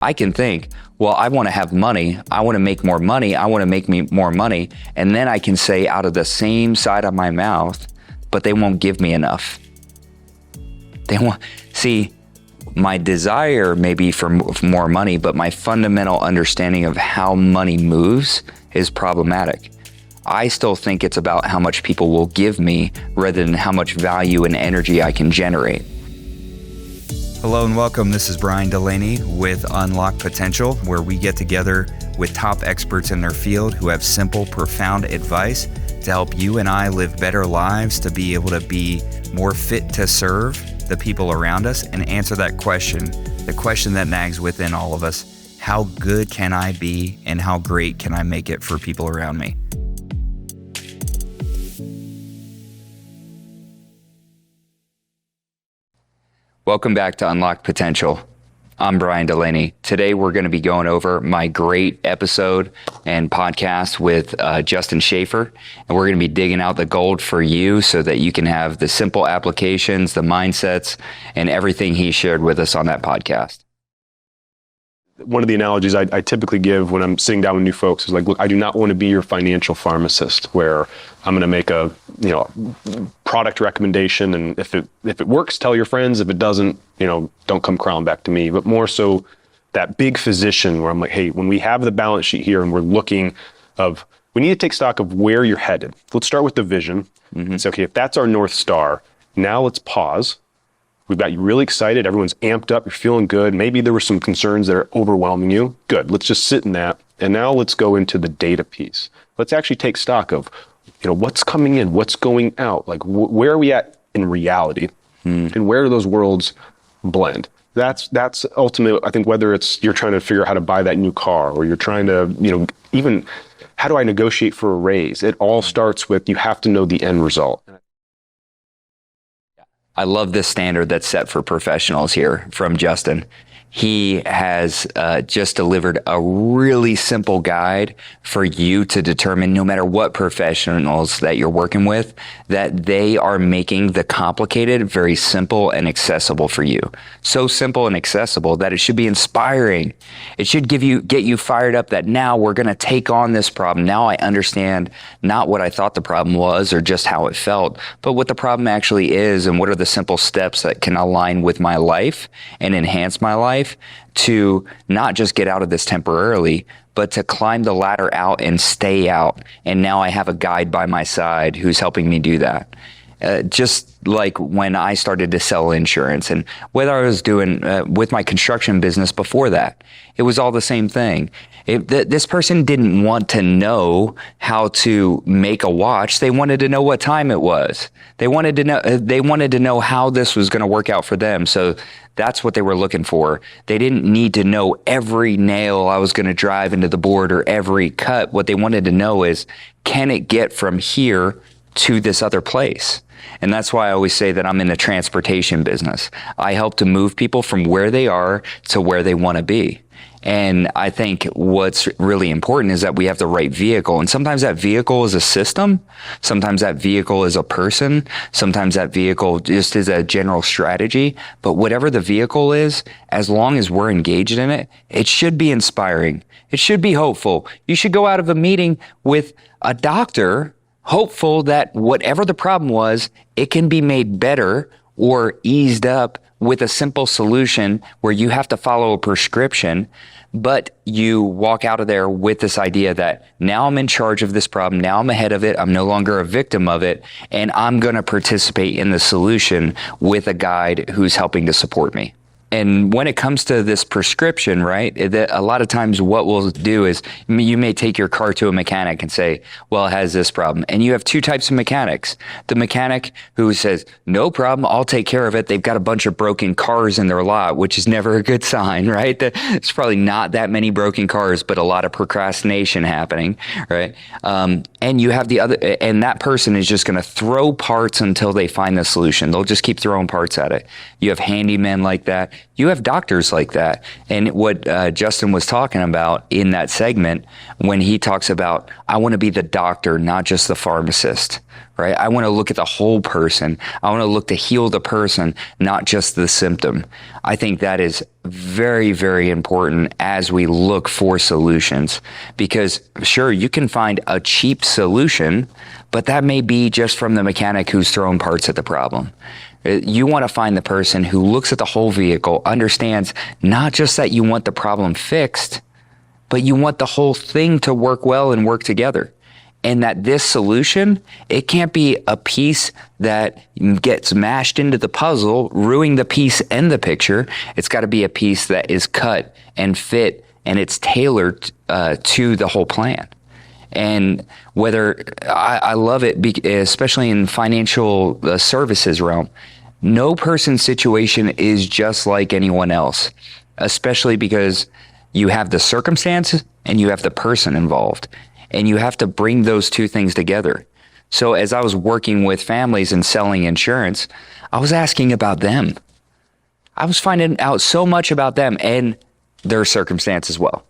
I can think, well, I want to have money. I want to make more money. I want to make me more money. And then I can say out of the same side of my mouth, but they won't give me enough. See, my desire may be for more money, but my fundamental understanding of how money moves is problematic. I still think it's about how much people will give me rather than how much value and energy I can generate. Hello and welcome. This is Brian Delaney with Unlock Potential, where we get together with top experts in their field who have simple, profound advice to help you and I live better lives, to be able to be more fit to serve the people around us and answer that question, the question that nags within all of us: how good can I be and how great can I make it for people around me? Welcome back to Unlock Potential. I'm Brian Delaney. Today we're going to be going over my great episode and podcast with Justin Schaefer, and we're going to be digging out the gold for you so that you can have the simple applications, the mindsets, and everything he shared with us on that podcast. One of the analogies I typically give when I'm sitting down with new folks is like, look, I do not want to be your financial pharmacist where I'm going to make a product recommendation, and if it works, tell your friends. If it doesn't, don't come crawling back to me. But more so that big physician where I'm like, hey, when we have the balance sheet here and we're looking we need to take stock of where you're headed. Let's start with the vision. Mm-hmm. So, okay, if that's our North Star, now let's pause. We've got you really excited. Everyone's amped up. You're feeling good. Maybe there were some concerns that are overwhelming you. Good. Let's just sit in that. And now let's go into the data piece. Let's actually take stock of, what's coming in, what's going out. Like, where are we at in reality? And where do those worlds blend? That's ultimately, I think, whether it's you're trying to figure out how to buy that new car, or you're trying to, even how do I negotiate for a raise? It all starts with, you have to know the end result. I love this standard that's set for professionals here from Justin. He has just delivered a really simple guide for you to determine, no matter what professionals that you're working with, that they are making the complicated very simple and accessible for you. So simple and accessible that it should be inspiring. It should get you fired up that now we're going to take on this problem. Now I understand not what I thought the problem was or just how it felt, but what the problem actually is, and what are the simple steps that can align with my life and enhance my life to not just get out of this temporarily, but to climb the ladder out and stay out. And now I have a guide by my side who's helping me do that. Just like when I started to sell insurance, and whether I was doing with my construction business before that, it was all the same thing. This person didn't want to know how to make a watch. They wanted to know what time it was. They wanted to know how this was going to work out for them. So that's what they were looking for. They didn't need to know every nail I was going to drive into the board or every cut. What they wanted to know is, can it get from here to this other place? And that's why I always say that I'm in the transportation business. I help to move people from where they are to where they want to be. And I think what's really important is that we have the right vehicle. And sometimes that vehicle is a system. Sometimes that vehicle is a person. Sometimes that vehicle just is a general strategy. But whatever the vehicle is, as long as we're engaged in it, it should be inspiring. It should be hopeful. You should go out of a meeting with a doctor hopeful that whatever the problem was, it can be made better or eased up with a simple solution where you have to follow a prescription, but you walk out of there with this idea that now I'm in charge of this problem, now I'm ahead of it, I'm no longer a victim of it, and I'm going to participate in the solution with a guide who's helping to support me. And when it comes to this prescription, right, a lot of times what we'll do is you may take your car to a mechanic and say, well, it has this problem. And you have two types of mechanics. The mechanic who says, no problem, I'll take care of it. They've got a bunch of broken cars in their lot, which is never a good sign, right? It's probably not that many broken cars, but a lot of procrastination happening, right? And you have the other, and that person is just going to throw parts until they find the solution. They'll just keep throwing parts at it. You have handymen like that. You have doctors like that. And what Justin was talking about in that segment, when he talks about, I want to be the doctor, not just the pharmacist, right? I want to look at the whole person. I want to look to heal the person, not just the symptom. I think that is very, very important as we look for solutions, because sure, you can find a cheap solution, but that may be just from the mechanic who's throwing parts at the problem. You want to find the person who looks at the whole vehicle, understands not just that you want the problem fixed, but you want the whole thing to work well and work together. And that this solution, it can't be a piece that gets mashed into the puzzle, ruining the piece and the picture. It's got to be a piece that is cut and fit, and it's tailored to the whole plan. And whether I love it, especially in financial services realm, no person's situation is just like anyone else, especially because you have the circumstances and you have the person involved. And you have to bring those two things together. So as I was working with families and selling insurance, I was asking about them. I was finding out so much about them and their circumstance as well.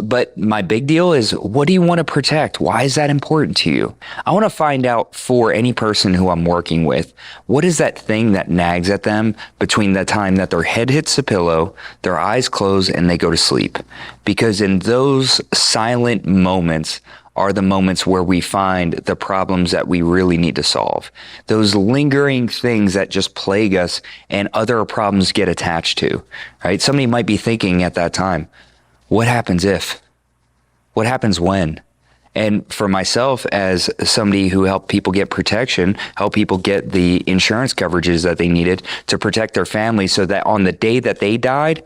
But my big deal is, what do you want to protect? Why is that important to you? I want to find out for any person who I'm working with, what is that thing that nags at them between the time that their head hits the pillow, their eyes close, and they go to sleep? Because in those silent moments are the moments where we find the problems that we really need to solve. Those lingering things that just plague us and other problems get attached to, right? Somebody might be thinking at that time, what happens if? What happens when? And for myself, as somebody who helped people get protection, help people get the insurance coverages that they needed to protect their family so that on the day that they died,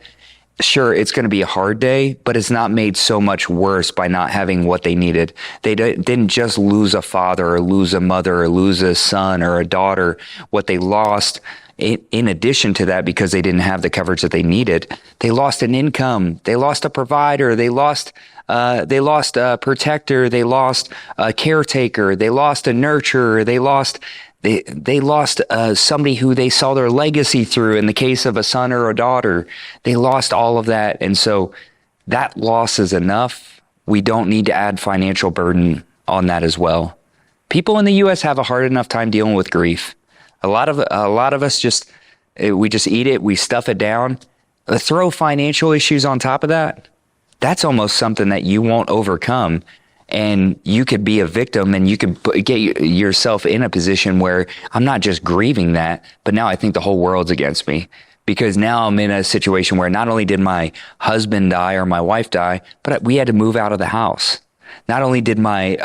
sure, it's going to be a hard day, but it's not made so much worse by not having what they needed. They didn't just lose a father or lose a mother or lose a son or a daughter. What they lost, in addition to that, because they didn't have the coverage that they needed, they lost an income, they lost a provider, they lost a protector, they lost a caretaker, they lost a nurturer, they lost somebody who they saw their legacy through. In the case of a son or a daughter, they lost all of that. And so that loss is enough. We don't need to add financial burden on that as well. People in the U.S. have a hard enough time dealing with grief. A lot of us just eat it, we stuff it down. Throw financial issues on top of that. That's almost something that you won't overcome. And you could be a victim, and you could get yourself in a position where I'm not just grieving that, but now I think the whole world's against me. Because now I'm in a situation where not only did my husband die or my wife die, but we had to move out of the house. Not only did my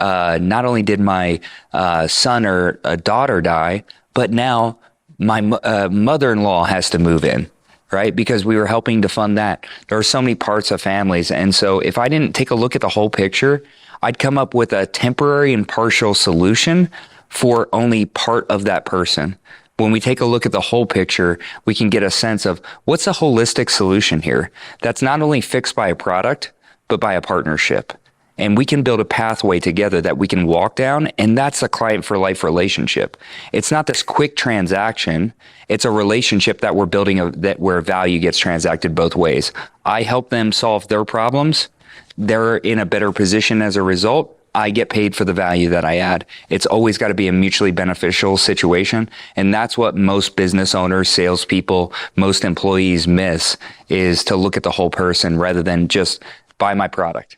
son or a daughter die, but now my mother-in-law has to move in, right? Because we were helping to fund that. There are so many parts of families. And so if I didn't take a look at the whole picture, I'd come up with a temporary and partial solution for only part of that person. When we take a look at the whole picture, we can get a sense of what's a holistic solution here that's not only fixed by a product, but by a partnership. And we can build a pathway together that we can walk down, and that's a client for life relationship. It's not this quick transaction. It's a relationship that we're building where value gets transacted both ways. I help them solve their problems. They're in a better position as a result. I get paid for the value that I add. It's always got to be a mutually beneficial situation. And that's what most business owners, salespeople, most employees miss, is to look at the whole person rather than just buy my product.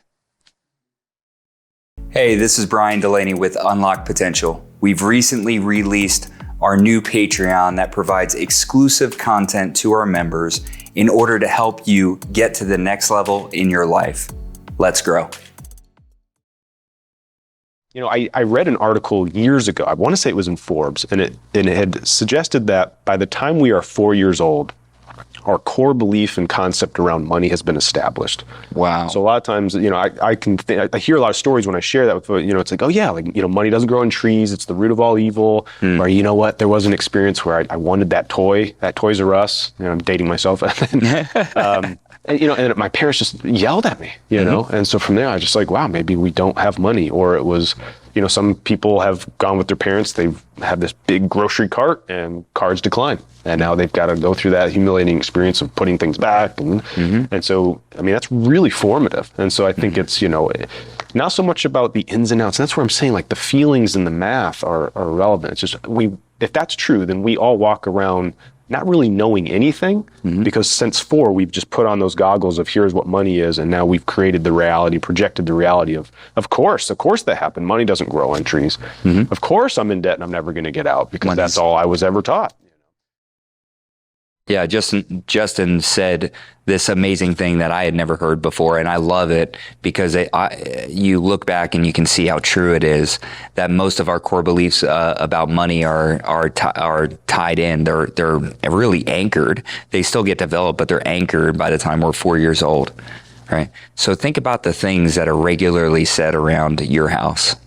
Hey, this is Brian Delaney with Unlock Potential. We've recently released our new Patreon that provides exclusive content to our members in order to help you get to the next level in your life. Let's grow. You know, I read an article years ago, I want to say it was in Forbes, and it had suggested that by the time we are 4 years old, our core belief and concept around money has been established. Wow. So a lot of times, you know, I hear a lot of stories when I share that with, you know, it's like, oh yeah, like, you know, money doesn't grow on trees. It's the root of all evil. Or, you know what, there was an experience where I wanted that toy, that Toys R Us. You know, I'm dating myself. And, you know, and my parents just yelled at me, you know? And so from there, I was just like, wow, maybe we don't have money. Or it was, you know, some people have gone with their parents. They have this big grocery cart and cards decline. and now they've got to go through that humiliating experience of putting things back, and so I mean that's really formative. And so I think it's not so much about the ins and outs. And that's where I'm saying like the feelings and the math are irrelevant. It's just if that's true, then we all walk around not really knowing anything, because since 4, we've just put on those goggles of here's what money is, and now we've created the reality, projected the reality of course that happened. Money doesn't grow on trees. Of course I'm in debt and I'm never going to get out, because that's all I was ever taught. Yeah, Justin said this amazing thing that I had never heard before, and I love it because you look back and you can see how true it is that most of our core beliefs about money are tied in. They're really anchored. They still get developed, but they're anchored by the time we're 4 years old, right? So think about the things that are regularly said around your house.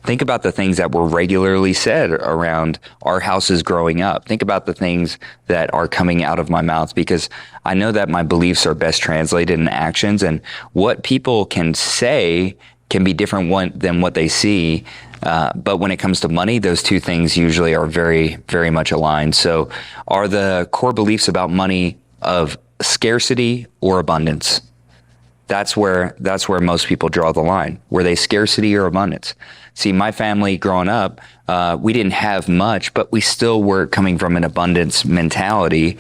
Think about the things that were regularly said around our houses growing up. Think about the things that are coming out of my mouth, because I know that my beliefs are best translated in actions, and what people can say can be different than what they see. But when it comes to money, those two things usually are very, very much aligned. So are the core beliefs about money of scarcity or abundance? That's where most people draw the line. Were they scarcity or abundance? See, my family growing up, we didn't have much, but we still were coming from an abundance mentality.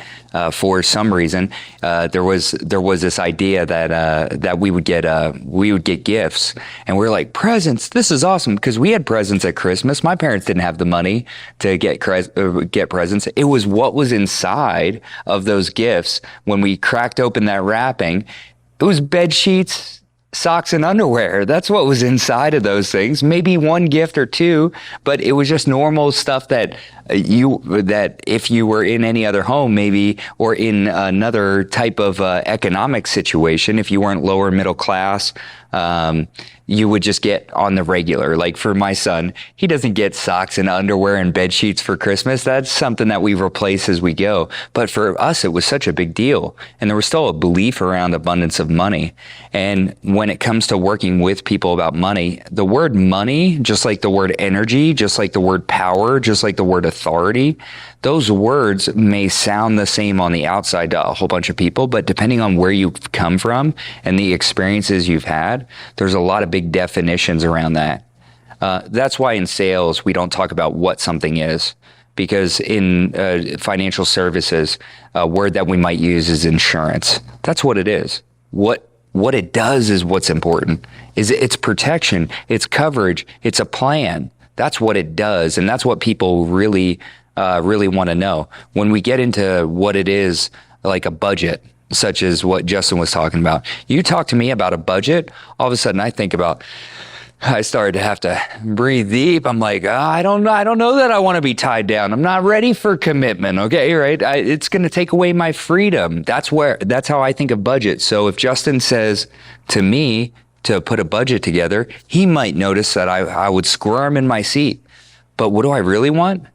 For some reason, there was this idea that we would get gifts, and we were like, presents. This is awesome, because we had presents at Christmas. My parents didn't have the money to get presents. It was what was inside of those gifts when we cracked open that wrapping. It was bed sheets, socks, and underwear. That's what was inside of those things. Maybe one gift or two, but it was just normal stuff that if you were in any other home, maybe, or in another type of economic situation, if you weren't lower middle class, you would just get on the regular. Like for my son, he doesn't get socks and underwear and bed sheets for Christmas. That's something that we replace as we go. But for us, it was such a big deal. And there was still a belief around abundance of money. And when it comes to working with people about money, the word money, just like the word energy, just like the word power, just like the word authority, those words may sound the same on the outside to a whole bunch of people, but depending on where you've come from and the experiences you've had, there's a lot of big definitions around that. That's why in sales, we don't talk about what something is, because in financial services, a word that we might use is insurance. That's what it is. What it does is what's important. It's protection, it's coverage, it's a plan. That's what it does, and that's what people really want to know. When we get into what it is, like a budget, such as what Justin was talking about, you talk to me about a budget, all of a sudden I started to have to breathe deep. I'm like, I don't know that I want to be tied down. I'm not ready for commitment. Okay, right? It's going to take away my freedom. That's how I think of budget. So if Justin says to me to put a budget together, he might notice that I would squirm in my seat. But what do I really want?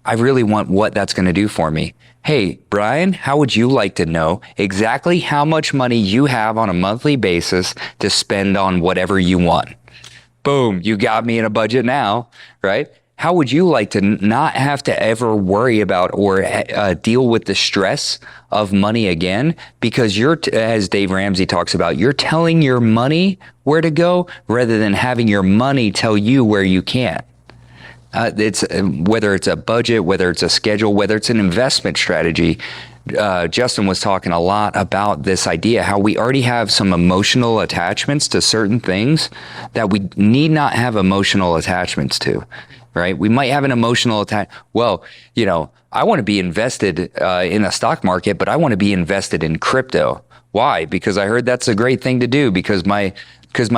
I really want what that's going to do for me. Hey, Brian, how would you like to know exactly how much money you have on a monthly basis to spend on whatever you want? Boom, you got me in a budget now, right? How would you like to not have to ever worry about or deal with the stress of money again? Because as Dave Ramsey talks about, you're telling your money where to go rather than having your money tell you where you can't. It's whether it's a budget, whether it's a schedule, whether it's an investment strategy. Justin was talking a lot about this idea, how we already have some emotional attachments to certain things that we need not have emotional attachments to, right? We might have an emotional well, I want to be invested in the stock market, but I want to be invested in crypto. Why? Because I heard that's a great thing to do because my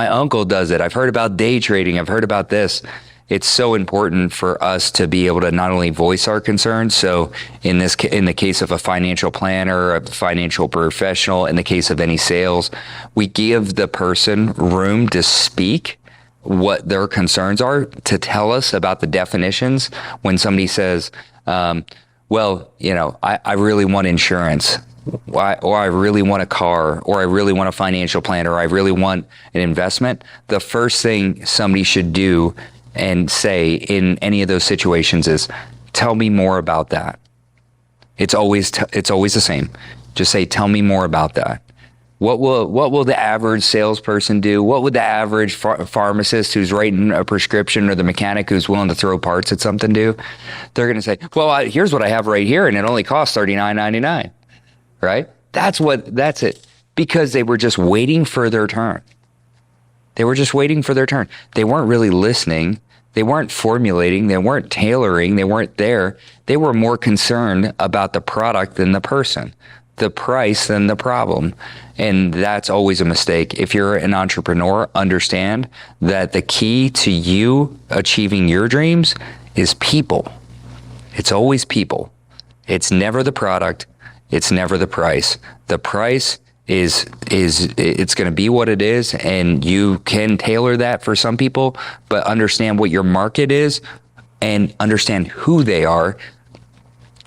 uncle does it. I've heard about day trading. I've heard about this. It's so important for us to be able to not only voice our concerns. So in the case of a financial planner, a financial professional, in the case of any sales, we give the person room to speak what their concerns are, to tell us about the definitions. When somebody says, I really want insurance, or I really want a car, or I really want a financial plan, or I really want an investment, the first thing somebody should do and say in any of those situations is, tell me more about that. It's always the same. Just say, tell me more about that. What will the average salesperson do? What would the average pharmacist who's writing a prescription, or the mechanic who's willing to throw parts at something do? They're going to say, well, here's what I have right here, and it only costs $39.99, right? That's it. Because they were just waiting for their turn. They were just waiting for their turn. They weren't really listening. They weren't formulating. They weren't tailoring. They weren't there. They were more concerned about the product than the person, the price than the problem. And that's always a mistake. If you're an entrepreneur, understand that the key to you achieving your dreams is people. It's always people. It's never the product. It's never the price. The price is it's going to be what it is, and you can tailor that for some people, but understand what your market is and understand who they are,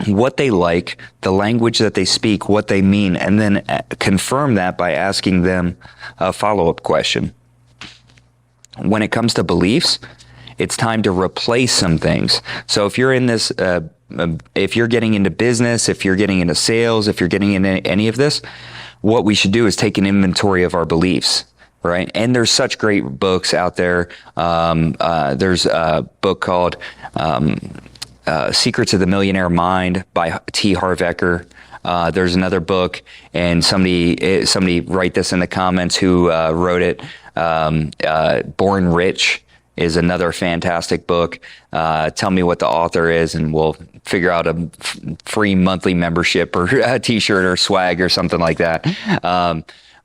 what they like, the language that they speak, what they mean, and then confirm that by asking them a follow-up question. When it comes to beliefs, it's time to replace some things. So if you're in this, if you're getting into business, if you're getting into sales, if you're getting into any of this, what we should do is take an inventory of our beliefs, right? And there's such great books out there. There's a book called Secrets of the Millionaire Mind by T. Harv Eker. There's another book, and somebody write this in the comments who wrote it. Born Rich is another fantastic book. Tell me what the author is, and we'll figure out a free monthly membership or a t-shirt or swag or something like that.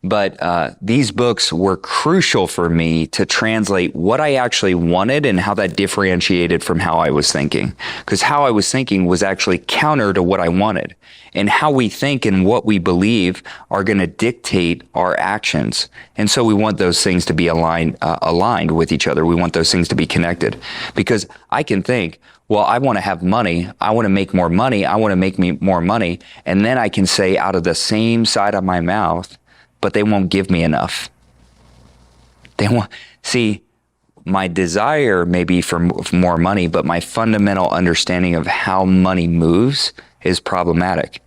But these books were crucial for me to translate what I actually wanted and how that differentiated from how I was thinking. Because how I was thinking was actually counter to what I wanted. And how we think and what we believe are going to dictate our actions. And so we want those things to be aligned with each other. We want those things to be connected. Because I can think, well, I want to have money. I want to make more money. I want to make me more money. And then I can say out of the same side of my mouth, but they won't give me enough. See, my desire may be for more money, but my fundamental understanding of how money moves is problematic.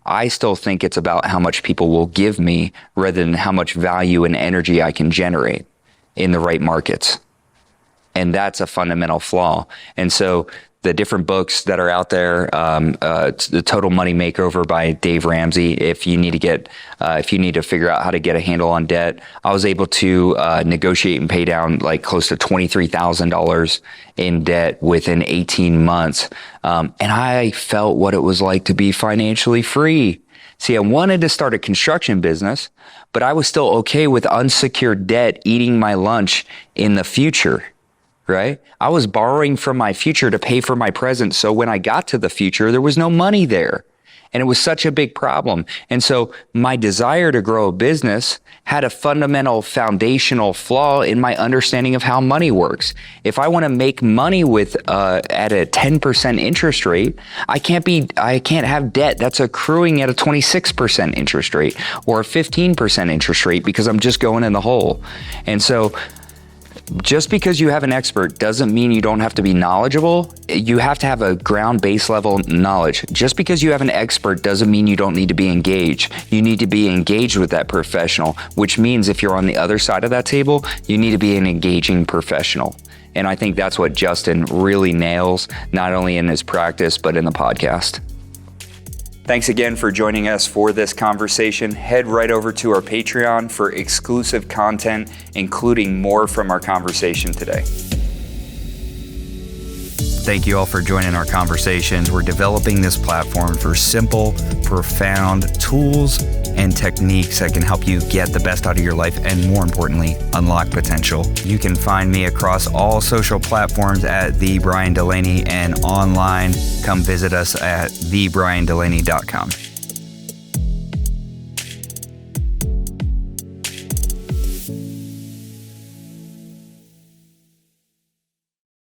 I still think it's about how much people will give me rather than how much value and energy I can generate in the right markets. And that's a fundamental flaw. And so the different books that are out there, the Total Money Makeover by Dave Ramsey. If you need to figure out how to get a handle on debt, I was able to negotiate and pay down like close to $23,000 in debt within 18 months. And I felt what it was like to be financially free. See, I wanted to start a construction business, but I was still okay with unsecured debt eating my lunch in the future. Right? I was borrowing from my future to pay for my present. So when I got to the future, there was no money there. And it was such a big problem. And so my desire to grow a business had a fundamental foundational flaw in my understanding of how money works. If I want to make money with at a 10% interest rate, I can't have debt that's accruing at a 26% interest rate or a 15% interest rate because I'm just going in the hole. And so just because you have an expert doesn't mean you don't have to be knowledgeable. You have to have a ground base level knowledge. Just because you have an expert doesn't mean you don't need to be engaged. You need to be engaged with that professional, which means if you're on the other side of that table, you need to be an engaging professional. And I think that's what Justin really nails, not only in his practice, but in the podcast. Thanks again for joining us for this conversation. Head right over to our Patreon for exclusive content, including more from our conversation today. Thank you all for joining our conversations. We're developing this platform for simple, profound tools and techniques that can help you get the best out of your life and, more importantly, unlock potential. You can find me across all social platforms at The Brian Delaney, and online, come visit us at thebriandelaney.com.